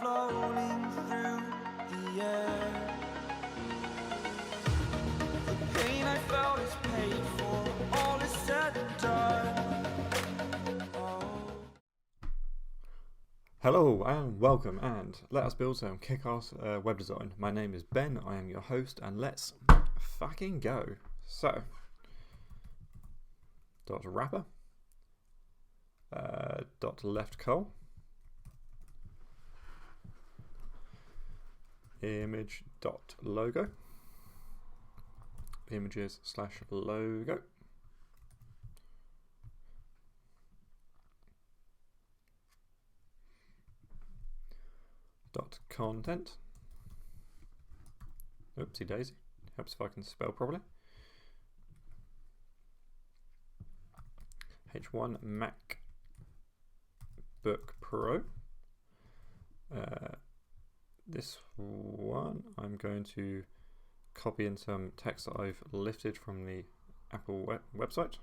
floating through the air. The pain I felt is paid for, all is said and done. Hello and welcome, and let us build some kick-ass web design. My name is Ben, I am your host, and let's fucking go. So, dot wrapper, dot left col, image dot logo, images slash logo, dot content. Oopsie daisy. Helps if I can spell properly. H1 MacBook Pro. This one I'm going to copy in some text that I've lifted from the Apple website,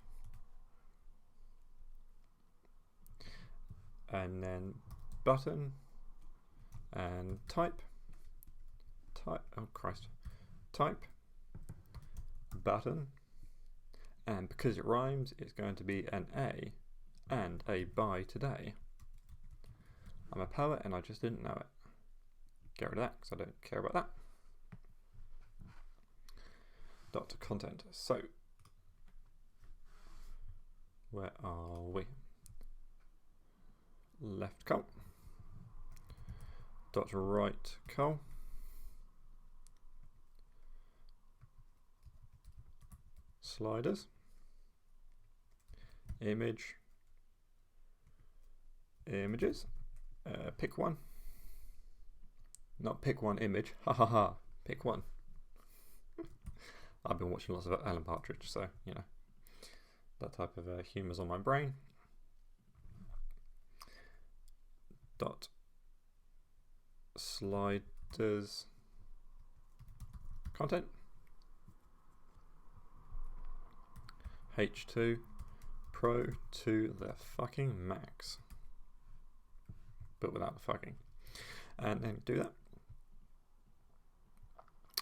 and then button and type, oh Christ, type, button, and because it rhymes, it's going to be an A and a buy today. I'm a poet and I just didn't know it. Get rid of that because I don't care about that. Dot content. So, where are we? Left col. Dot right col. Sliders. Image. Images. Pick one. Not pick one image. Ha ha ha. Pick one. I've been watching lots of Alan Partridge, so you know that type of humour's on my brain. Dot sliders content. H2 Pro to the fucking max, but without the fucking. And then do that,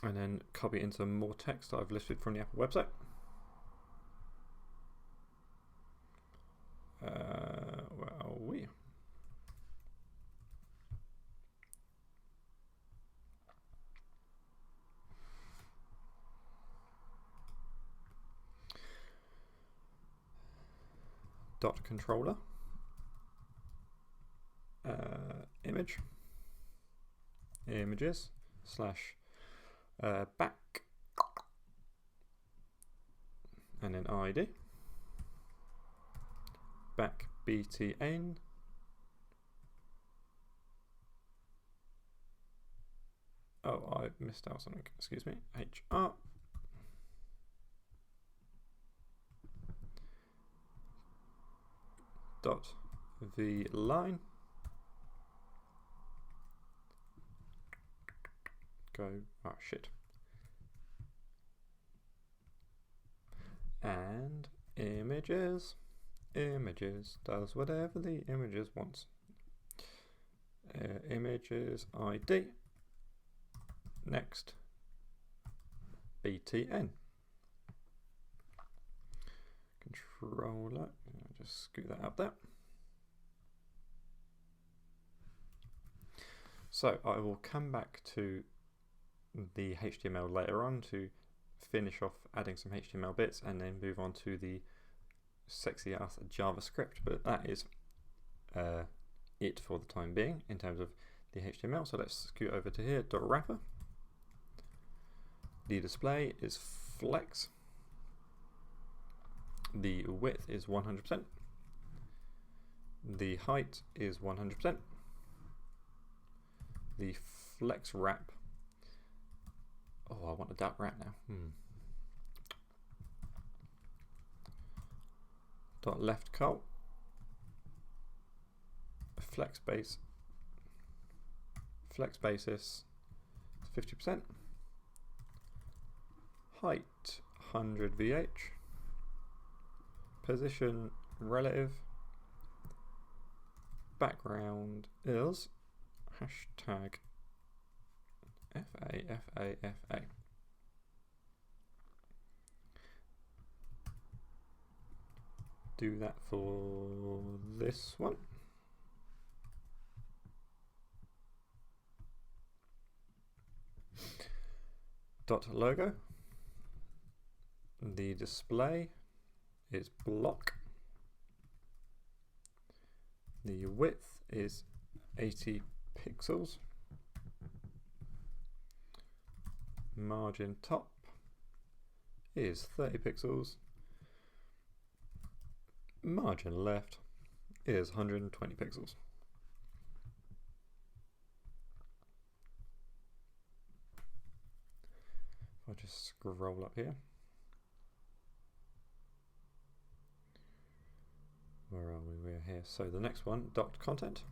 and then copy into more text I've listed from the Apple website. Where are we? Dot controller, image, images slash back, and then ID, back btn, oh I missed out something, excuse me, hr, dot v line, go, oh shit, and images does whatever the images wants. Images ID, next btn, controller, just scoot that up there. So I will come back to the HTML later on to finish off adding some HTML bits and then move on to the sexy ass JavaScript, but that is it for the time being in terms of the HTML. So let's scoot over to here, dot wrapper. The display is flex. The width is 100%. The height is 100%. The flex wrap. Oh, I want a dot wrap now. Dot left col. Flex base. Flex basis 50%. Height 100 VH. Position relative. Background is hashtag FA. Do that for this one. Dot logo. The display is block. The width is 80 pixels. Margin top is 30 pixels. Margin left is 120 pixels. I'll just scroll up here. Where are we? We're here. So the next one, dot content.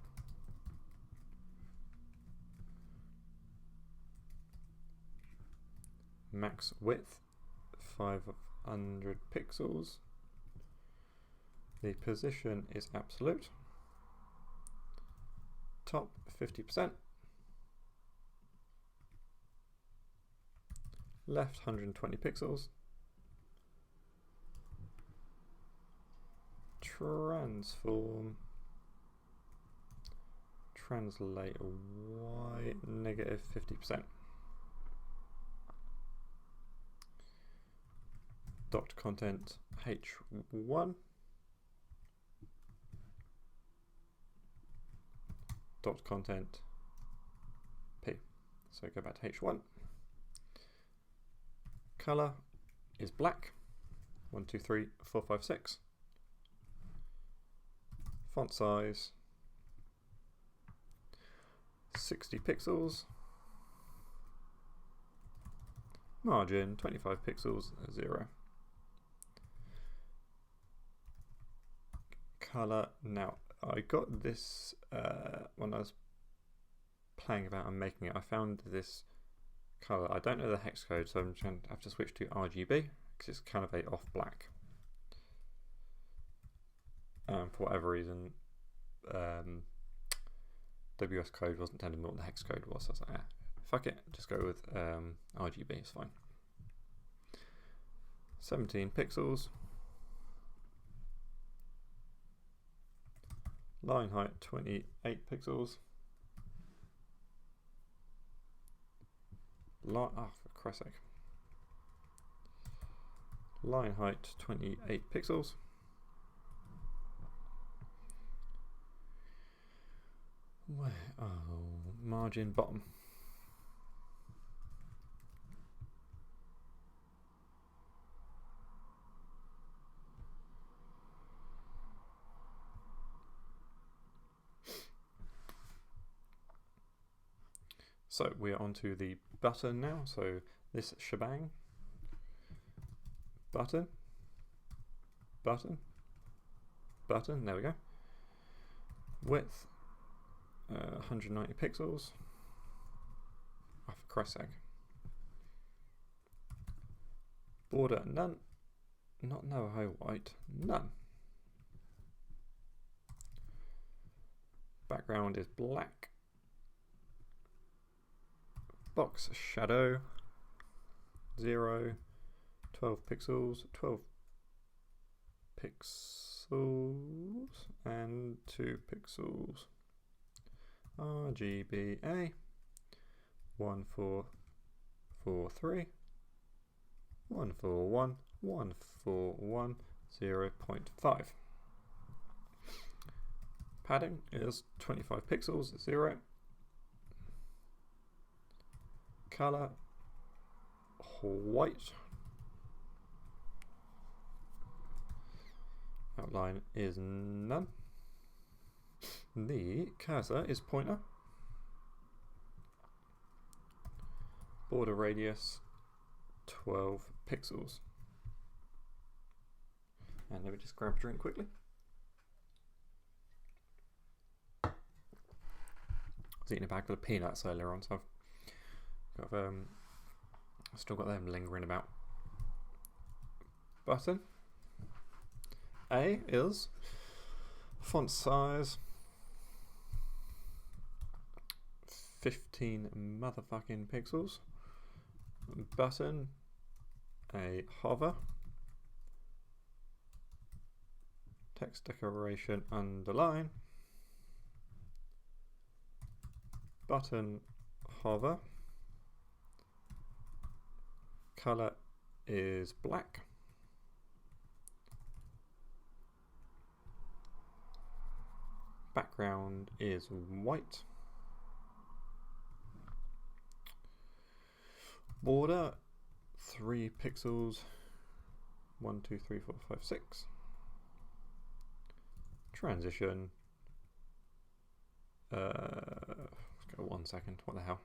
Max width 500 pixels. The position is absolute. Top 50%. Left 120 pixels. Transform. Translate Y negative 50%. Dot content H1. Dot content P. So go back to H1. Color is black. 1, 2, 3, 4, 5, 6. Font size 60 pixels. Margin 25 pixels, 0. Color. Now I got this when I was playing about and making it. I found this color. I don't know the hex code, so I'm going to have to switch to RGB because it's kind of a off black. For whatever reason, WS code wasn't telling me what the hex code was. So I was like, fuck it, just go with RGB, it's fine. 17 pixels. Line height 28 pixels. For Christ's sake. Line height 28 pixels. Where? Oh, margin bottom. So we are onto the button now. So this shebang. Button. Button. Button. There we go. Width 190 pixels. Oh, for Christ's sake. Border none. Not Navajo white. None. Background is black. Box shadow 0. 12 pixels. 12 pixels and 2 pixels. RGBA 1443 141 141 0.5. Padding is 25 pixels, 0. Color white. Outline is none. The cursor is pointer. Border radius 12 pixels. And let me just grab a drink quickly. I was eating a bag full of peanuts earlier on, so I've still got them lingering about. Button. A is font size 15 motherfucking pixels. Button, a hover, text decoration underline, button hover, color is black, background is white, border 3 pixels, 1 2 3 4 5 6, transition, let's go 1 second, what the hell.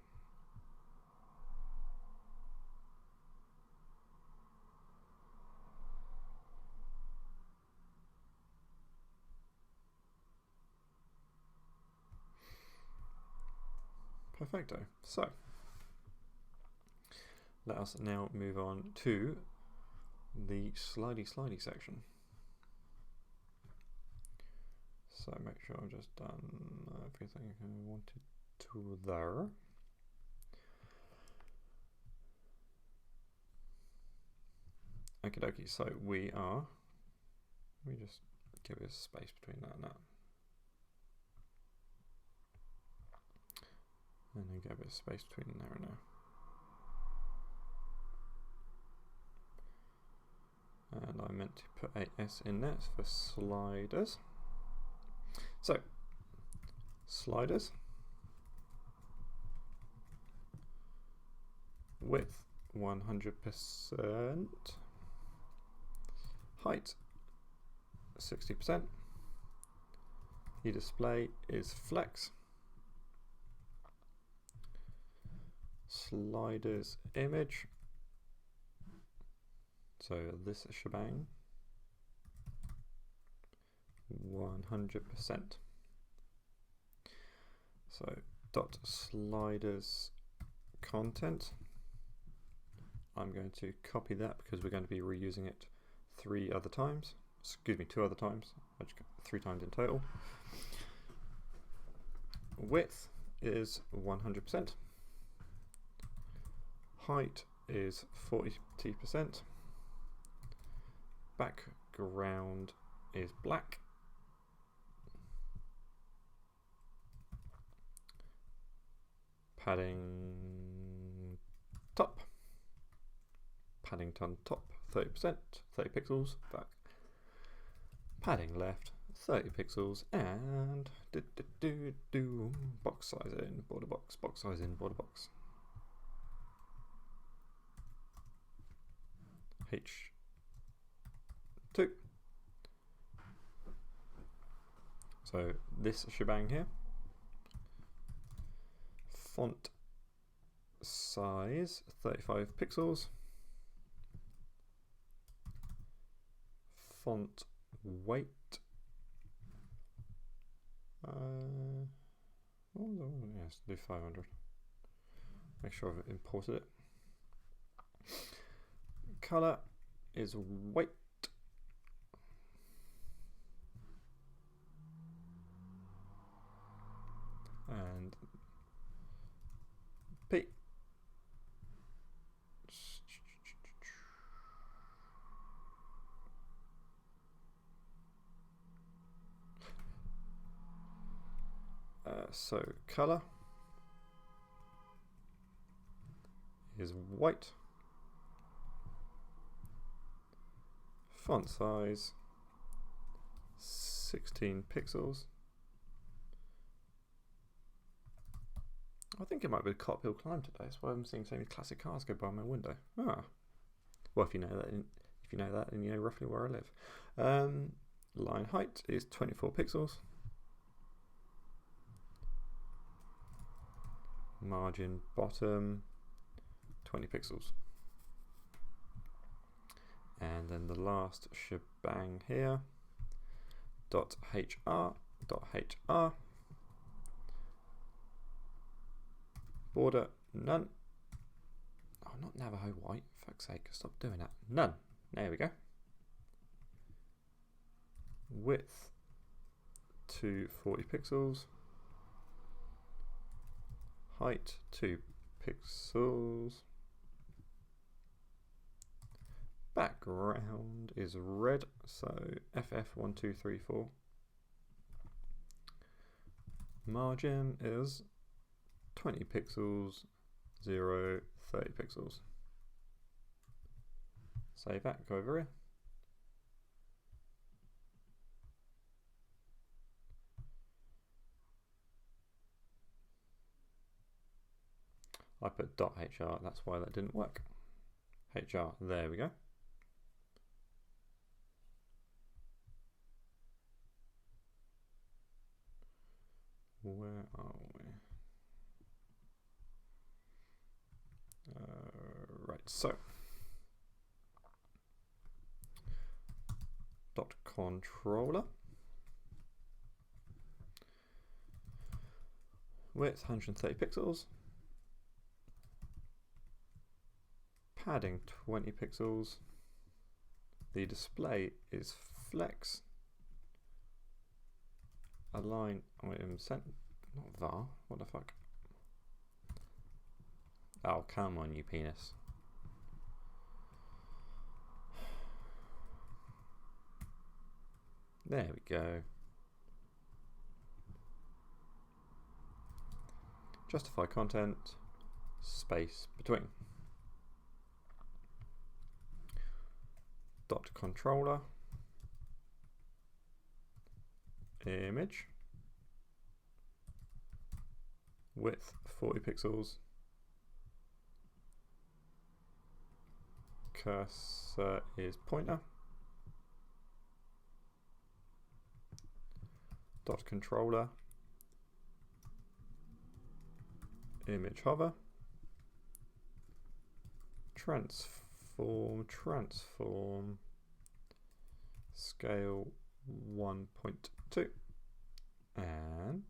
Perfecto. So let us now move on to the slidey section. So make sure I've just done everything I wanted to there. Okie dokie, so we just give it a space between that and that. And then give it a space between there and there. And I meant to put a S in there for sliders. So, sliders, width 100%, height 60%, the display is flex, sliders image, so this shebang 100%. So dot sliders content, I'm going to copy that because we're going to be reusing it 2 other times, 3 times in total. Width is 100%, height is 40%, background is black, padding top, Paddington top 30%, 30 pixels, back, padding left 30 pixels, and box size in, border box, box size in, border box. H2. So this shebang here, font size 35 pixels, font weight yes, do 500. Make sure I've imported it. Color is white. And P. So color is white. Font size 16 pixels. I think it might be a Cartman climb today. That's why I'm seeing so many classic cars go by my window. Ah, well, if you know that, then you know roughly where I live. Line height is 24 pixels. Margin bottom 20 pixels. And then the last shebang here, .hr, border none. Oh, not Navajo white, fuck's sake, stop doing that. None. There we go. Width to 40 pixels. height 2 pixels. Background is red, so FF1234. Margin is 20 pixels, 0, 30 pixels. Save that, go over here. I put .hr, that's why that didn't work. HR, there we go. Where are we? Right, so dot controller width 130 pixels, padding 20 pixels. The display is flex. Align, sent, not var, what the fuck? Oh, come on, you penis. There we go. Justify content, space between. Dot controller, image, width 40 pixels, cursor is pointer, dot controller, image hover, transform, scale 1.2, and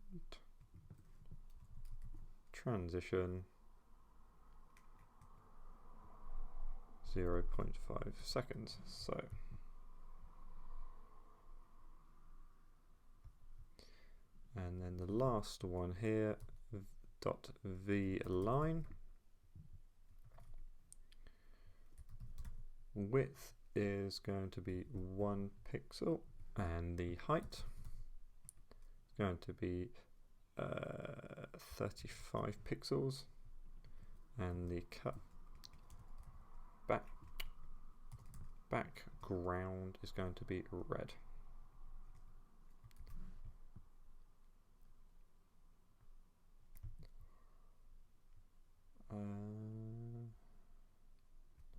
transition 0.5 seconds. So and then the last one here, dot v line, width is going to be 1 pixel and the height is going to be 35 pixels, and the background is going to be red.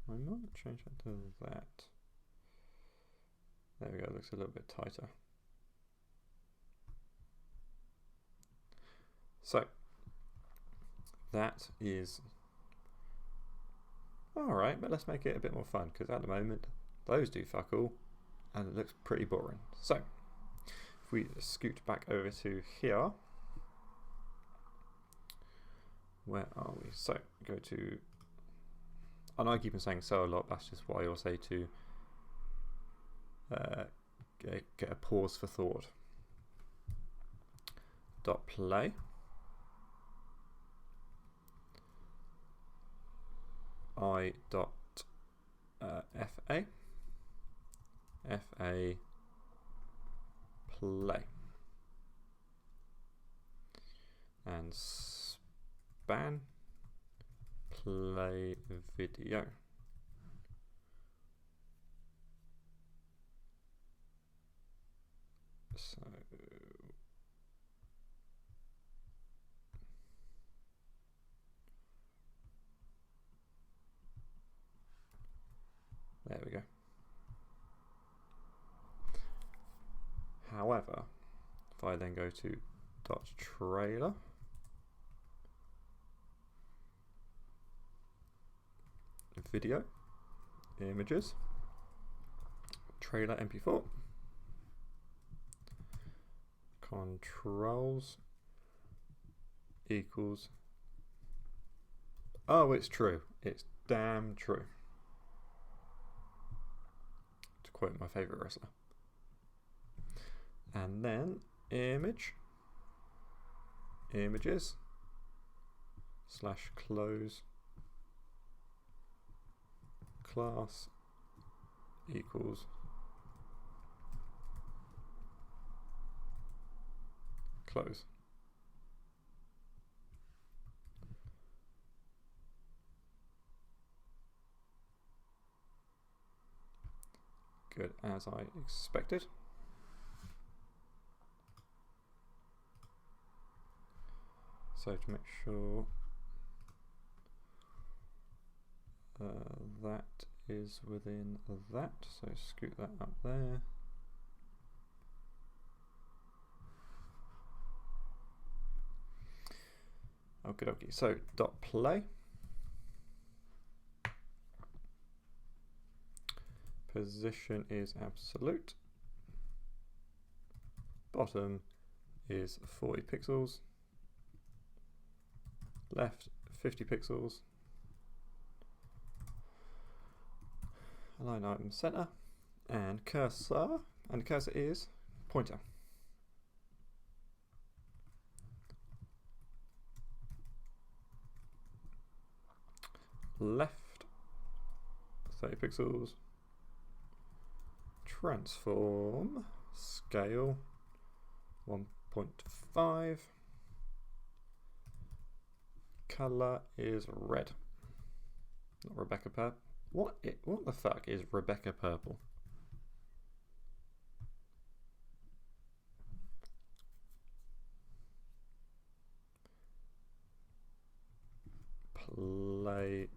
I might change that to that. There we go, it looks a little bit tighter. So that is alright, but let's make it a bit more fun, because at the moment those do fuck all and it looks pretty boring. So if we scoot back over to here, where are we? So go to, I know I keep on saying so a lot, that's just what I always say to get a pause for thought. Dot play. I dot fa play and span play video. So there we go. However, if I then go to dot trailer, video, images, trailer MP4, controls equals, oh, it's true, it's damn true, to quote my favorite wrestler. And then image, images, /close class equals close. Good, as I expected. So to make sure that is within that, so scoot that up there. Okie dokie, so dot play. Position is absolute. Bottom is 40 pixels. Left 50 pixels. Align item center and cursor, and cursor is pointer. Left 30 pixels. Transform scale 1.5. Color is red. Not Rebecca purple. What the fuck is Rebecca purple? Play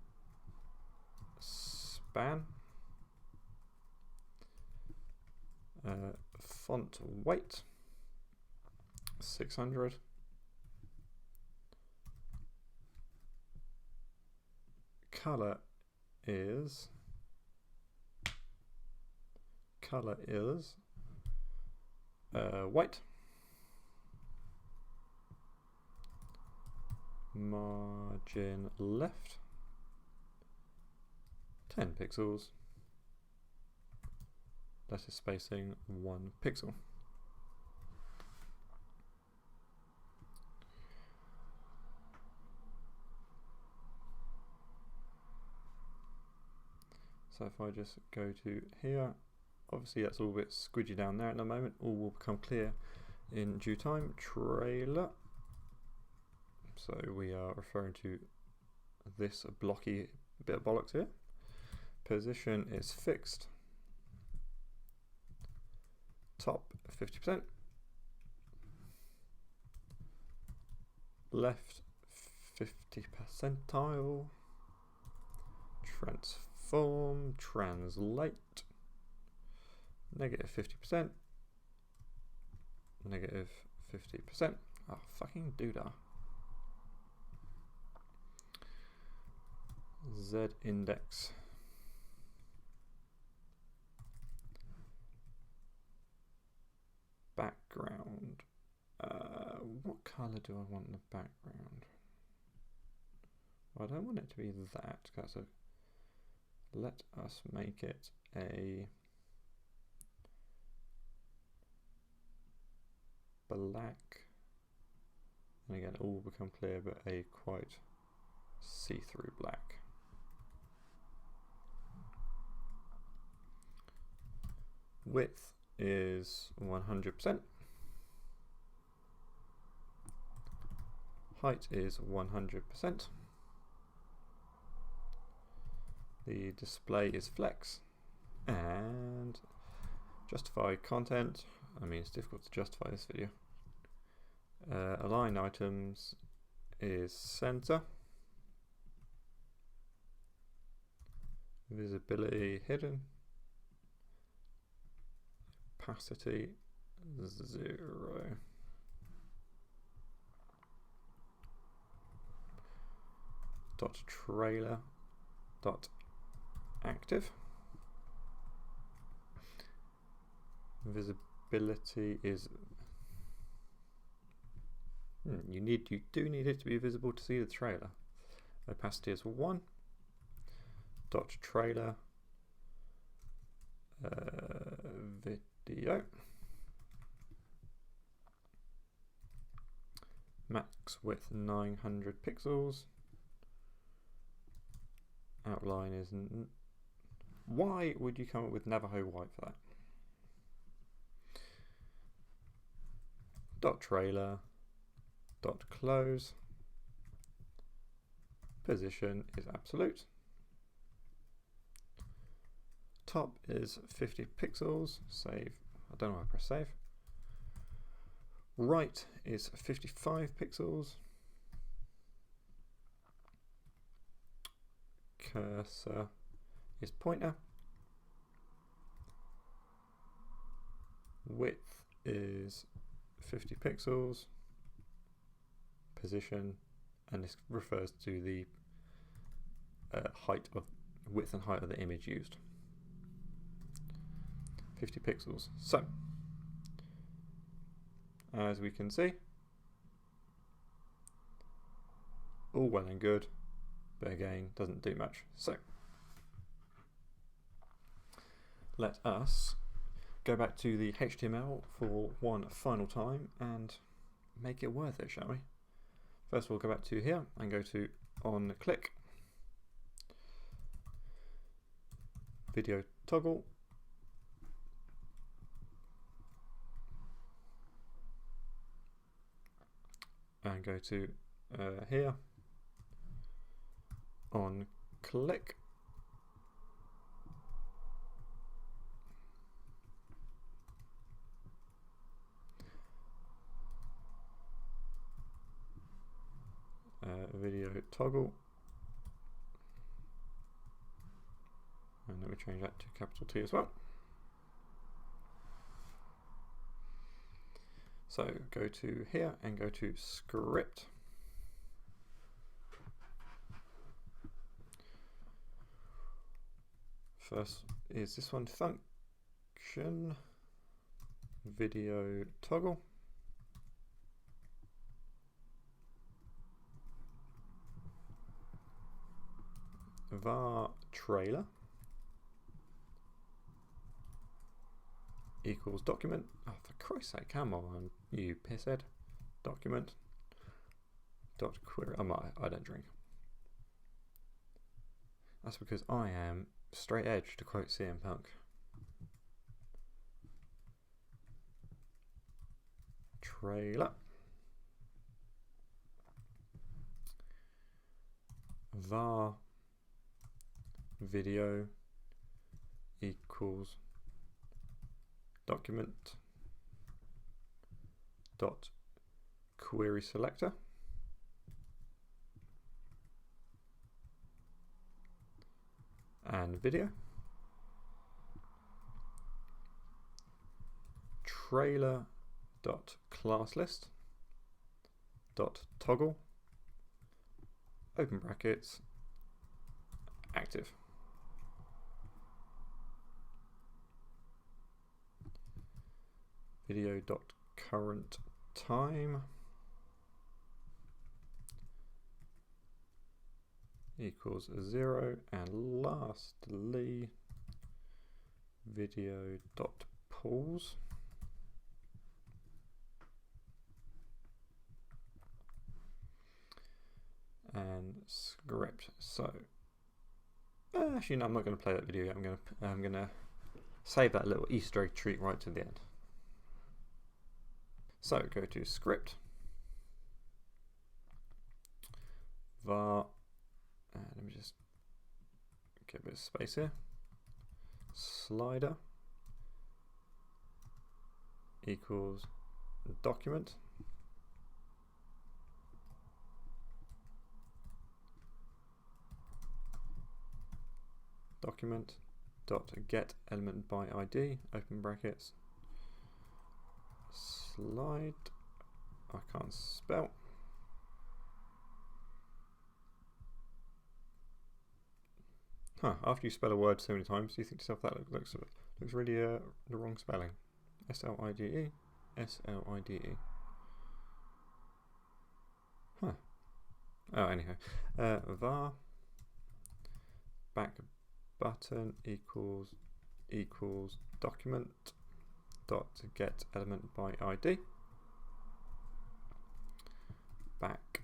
span. Font weight 600. Color is white. Margin left 10 pixels. Letter spacing 1 pixel. So if I just go to here, obviously that's all a bit squidgy down there at the moment, all will become clear in due time. Trailer. So we are referring to this blocky bit of bollocks here. Position is fixed. Top 50%. Left 50 percentile. Transform, translate. Negative 50%. Negative 50%. Oh, fucking doodah. Z index. Background. What color do I want in the background? Well, I don't want it to be that. So let us make it a black. And again, it all will become clear, but a quite see-through black. Width is 100%. Height is 100%. The display is flex. And justify content. I mean, it's difficult to justify this video. Align items is center. Visibility hidden. Opacity 0. Dot trailer dot active. Visibility is you do need it to be visible to see the trailer. Opacity is 1. Dot trailer video. Max width 900 pixels. line is why would you come up with Navajo white for that? Dot trailer dot close, position is absolute, top is 50 pixels, save, I don't know why I press save, right is 55 pixels, cursor is pointer, width is 50 pixels, position, and this refers to the width and height of the image used. 50 pixels. So, as we can see, all well and good, but again, doesn't do much. So, let us go back to the HTML for one final time and make it worth it, shall we? First we'll go back to here and go to on click, video toggle, and go to here, on click, video toggle, and then we change that to capital T as well. So go to here and go to script, first is this one, function video toggle, var trailer equals document. Oh, for Christ's sake, come on, you pisshead. Document dot query. I don't drink. That's because I am straight edge, to quote CM Punk. Trailer var video equals document dot query selector, and video, trailer dot class list dot toggle, open brackets, active. Video dot current time equals 0, and lastly video dot pause and script. So actually no, I'm not going to play that video yet. I'm going to save that little Easter egg treat right to the end. So go to script, var, and let me just get a bit of space here, slider equals document dot get element by ID, open brackets, slide, I can't spell, after you spell a word so many times, do you think to yourself that looks really the wrong spelling? S-L-I-D-E, S-L-I-D-E. Oh, anyhow, var back button equals document dot get element by ID, back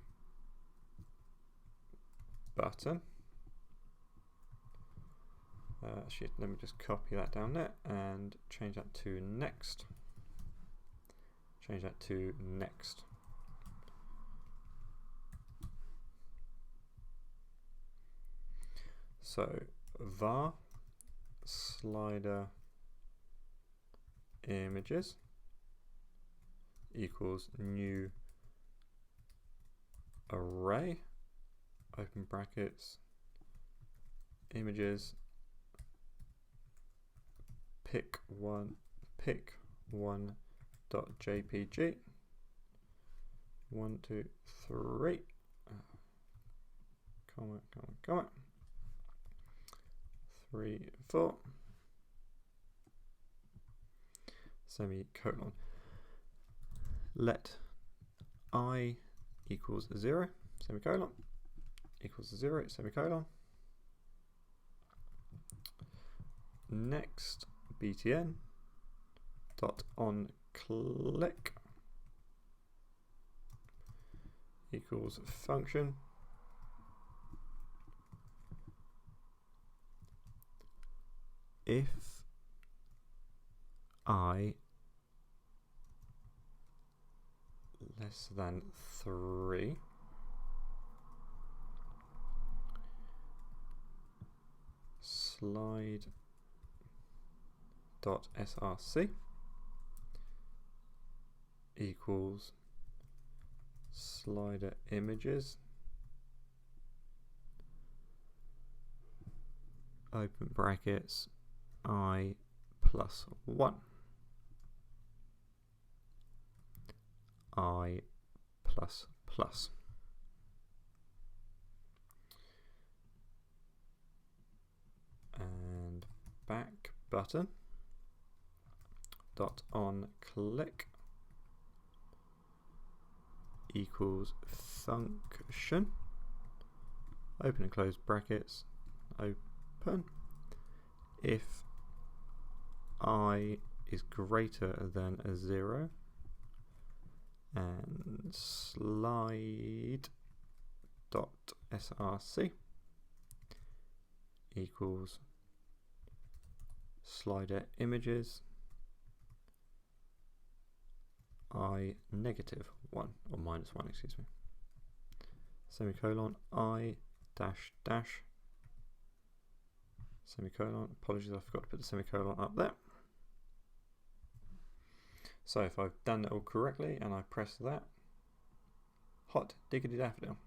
button Actually, let me just copy that down there and change that to next. Change that to next. So var slider images equals new array, open brackets, images, pick one dot jpg, 1 2 3 comma 3 4 semicolon. Let I equals 0 semicolon equals 0 semicolon. Next btn dot on click equals function if I less than 3 slide dot src equals slider images open brackets I plus 1 I plus plus. And back button dot on click equals function open and close brackets open if I is greater than 0 and slide dot src equals slider images I negative 1 or minus 1, excuse me, semicolon I dash dash semicolon. Apologies, I forgot to put the semicolon up there. So if I've done it all correctly and I press that, hot diggity daffodil.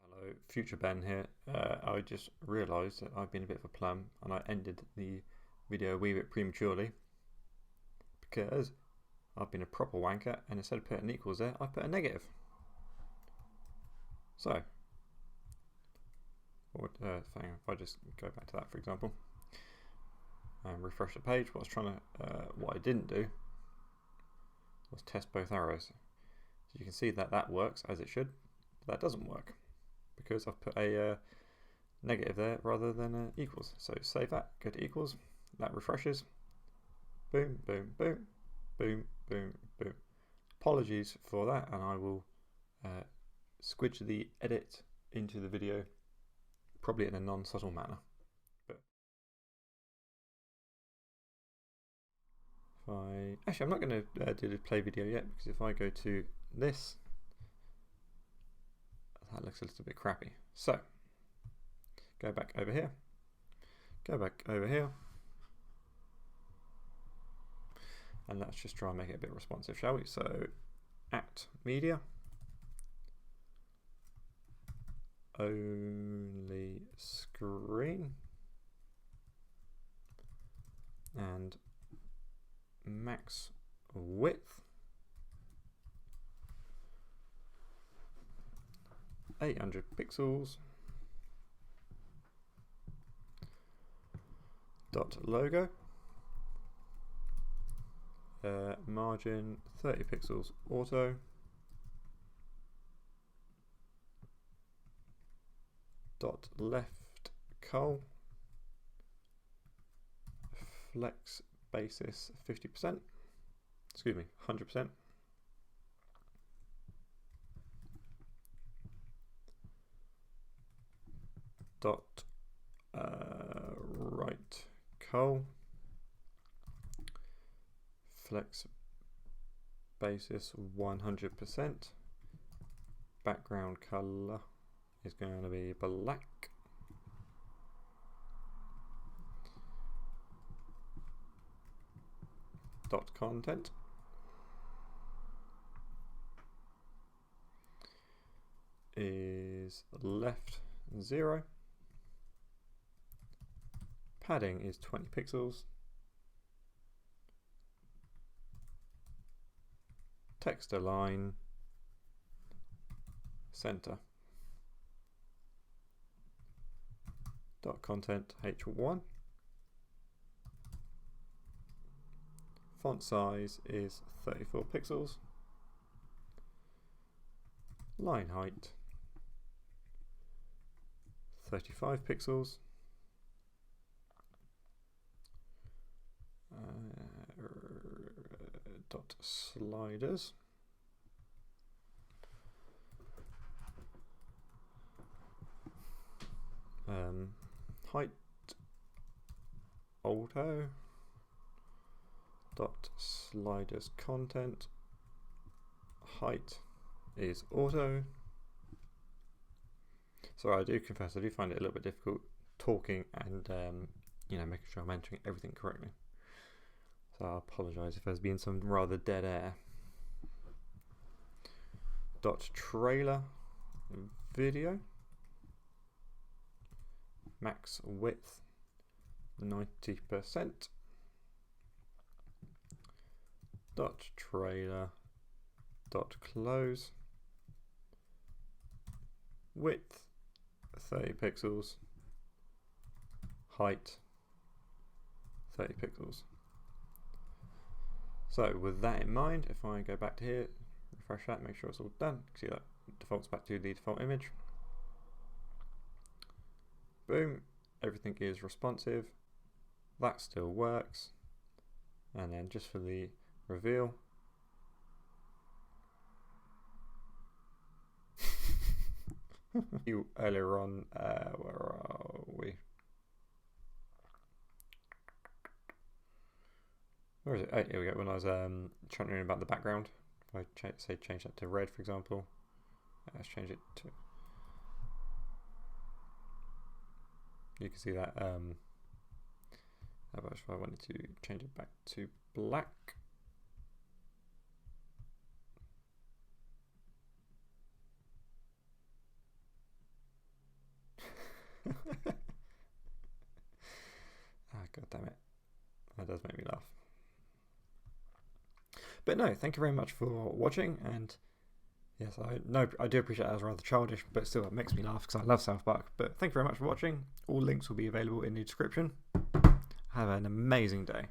Hello, future Ben here. I just realised that I've been a bit of a plum and I ended the video a wee bit prematurely because I've been a proper wanker and instead of putting equals there, I put a negative. So, if I just go back to that for example and refresh the page, what I didn't do was test both arrows. So you can see that that works as it should, but that doesn't work because I've put a negative there rather than equals. So save that, go to equals, that refreshes, boom, boom, boom, boom, boom, boom. Apologies for that, and I will squidge the edit into the video probably in a non-subtle manner. But if I'm not going to do the play video yet because if I go to this, that looks a little bit crappy. So go back over here, go back over here, and let's just try and make it a bit responsive, shall we? So at media, only screen, and max width 800 pixels, dot logo, margin 30 pixels auto, dot left cull, flex basis 50%, excuse me, 100%, dot right col flex basis 100%. Background color is going to be black. Dot content is left 0. Padding is 20 pixels. Text align center. Dot content H1. Font size is 34 pixels. Line height 35 pixels. Dot sliders. Height auto. Dot sliders content. Height is auto. So I do confess I do find it a little bit difficult talking and making sure I'm entering everything correctly. So I apologise if there's been some rather dead air. Dot trailer video. Max width 90%. Dot trailer dot close. Width 30 pixels. Height 30 pixels. So with that in mind, if I go back to here, refresh that, make sure it's all done, see that defaults back to the default image. Boom, everything is responsive. That still works. And then just for the reveal, earlier on, where are we? Where is it? Oh, here we go. When I was chatting about the background, if I say change that to red, for example, let's change it to. You can see that. How about if I wanted to change it back to black? God damn it. That does make me laugh. But no, thank you very much for watching, and yes, I do appreciate that was rather childish, but still it makes me laugh because I love South Park. But thank you very much for watching. All links will be available in the description. Have an amazing day.